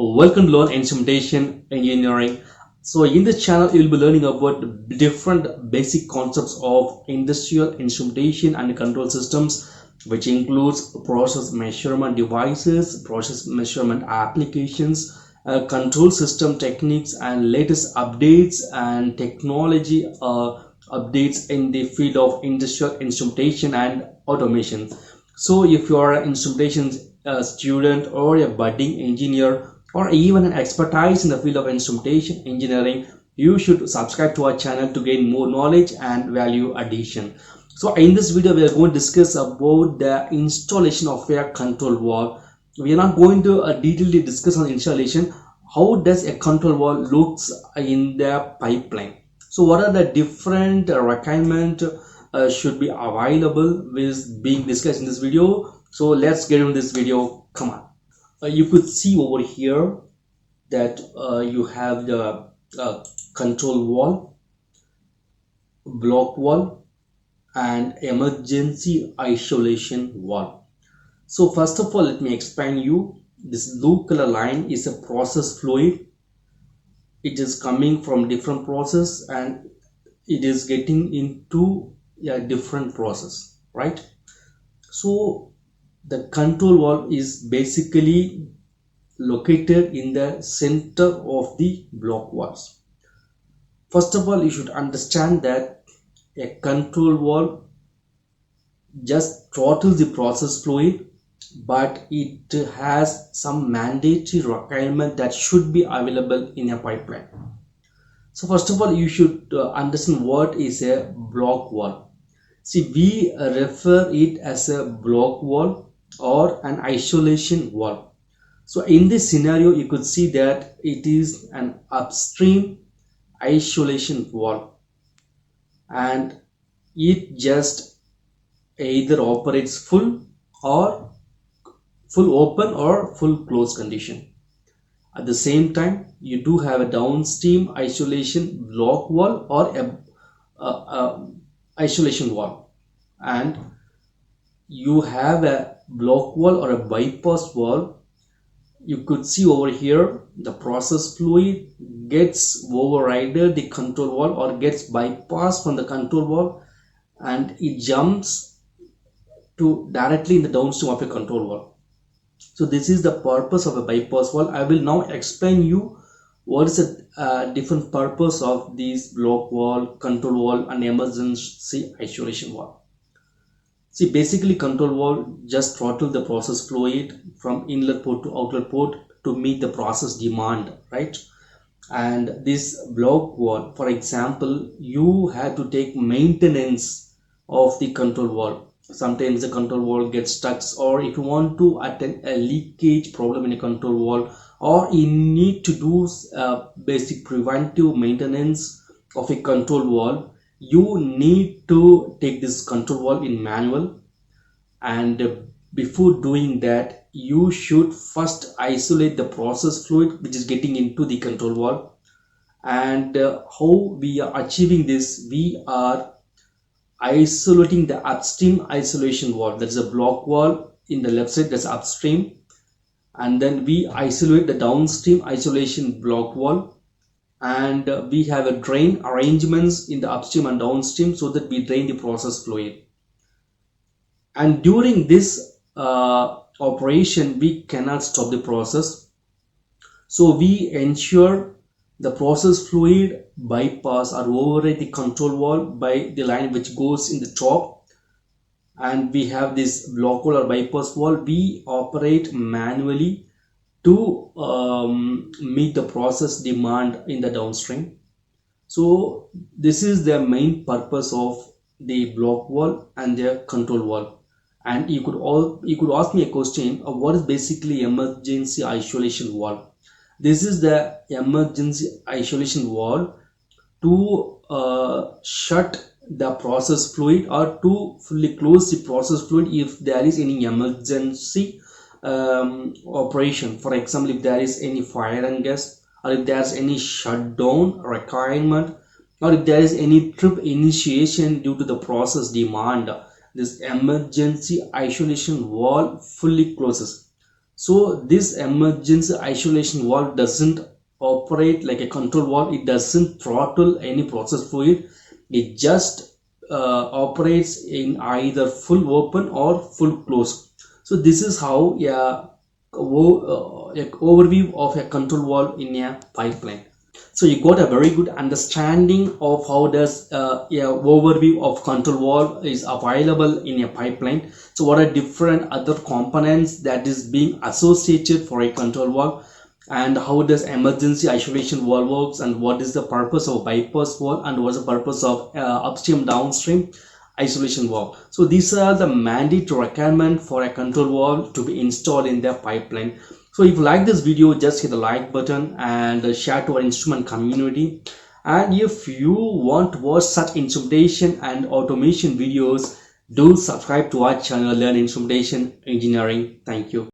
Welcome to Learn Instrumentation Engineering. So in this channel you'll be learning about different basic concepts of industrial instrumentation and control systems, which includes process measurement devices, process measurement applications, control system techniques, and latest updates and technology updates in the field of industrial instrumentation and automation. So if you are an instrumentation student or a budding engineer or even an expertise in the field of instrumentation engineering, you should subscribe to our channel to gain more knowledge and value addition. So in this video we are going to discuss about the installation of a control valve. We are not going to detailedly discuss on installation. How does a control valve looks in the pipeline? So what are the different requirements should be available with being discussed in this video? So let's get into this video. Come on. You could see over here that you have the control valve, block valve, and emergency isolation valve. So first of all, let me explain you. This blue color line is a process fluid. It is coming from different process and it is getting into a different process, right? So the control valve is basically located in the center of the block valves. First of all, you should understand that a control valve just throttles the process fluid, but it has some mandatory requirement that should be available in a pipeline. So first of all, you should understand what is a block valve. See, we refer it as a block valve or an isolation valve. So in this scenario, you could see that it is an upstream isolation valve and it just either operates full open or full closed condition. At the same time, you do have a downstream isolation block valve or a isolation valve, and you have a block valve or a bypass valve. You could see over here the process fluid gets overridden the control valve or gets bypassed from the control valve and it jumps to directly in the downstream of a control valve. So this is the purpose of a bypass valve. I will now explain you what is the different purpose of these block valve, control valve, and emergency isolation valve. See, basically control valve just throttle the process fluid from inlet port to outlet port to meet the process demand, right? And this block valve, for example, you have to take maintenance of the control valve. Sometimes the control valve gets stuck, or if you want to attend a leakage problem in a control valve, or you need to do basic preventive maintenance of a control valve, you need to take this control valve in manual, and before doing that you should first isolate the process fluid which is getting into the control valve. And how we are achieving this, we are isolating the upstream isolation valve, that is a block valve in the left side, that's upstream, and then we isolate the downstream isolation block valve, and we have a drain arrangements in the upstream and downstream so that we drain the process fluid. And during this operation we cannot stop the process, so we ensure the process fluid bypass or override the control valve by the line which goes in the top, and we have this block valve or bypass valve. We operate manually to meet the process demand in the downstream. So this is the main purpose of the block valve and the control valve. And you could ask me a question of what is basically emergency isolation valve. This is the emergency isolation valve to shut the process fluid or to fully close the process fluid if there is any emergency operation. For example, if there is any fire and gas, or if there is any shutdown requirement, or if there is any trip initiation due to the process demand, this emergency isolation valve fully closes. So this emergency isolation valve doesn't operate like a control valve. It doesn't throttle any process fluid. It just operates in either full open or full close. So this is how a overview of a control valve in a pipeline. So you got a very good understanding of how does overview of control valve is available in a pipeline. So what are different other components that is being associated for a control valve, and how does emergency isolation valve works, and what is the purpose of bypass valve, and what's the purpose of upstream downstream isolation valve. So these are the mandatory requirement for a control valve to be installed in their pipeline. So if you like this video, just hit the like button and share to our instrument community. And if you want to watch such instrumentation and automation videos, do subscribe to our channel Learn Instrumentation Engineering. Thank you.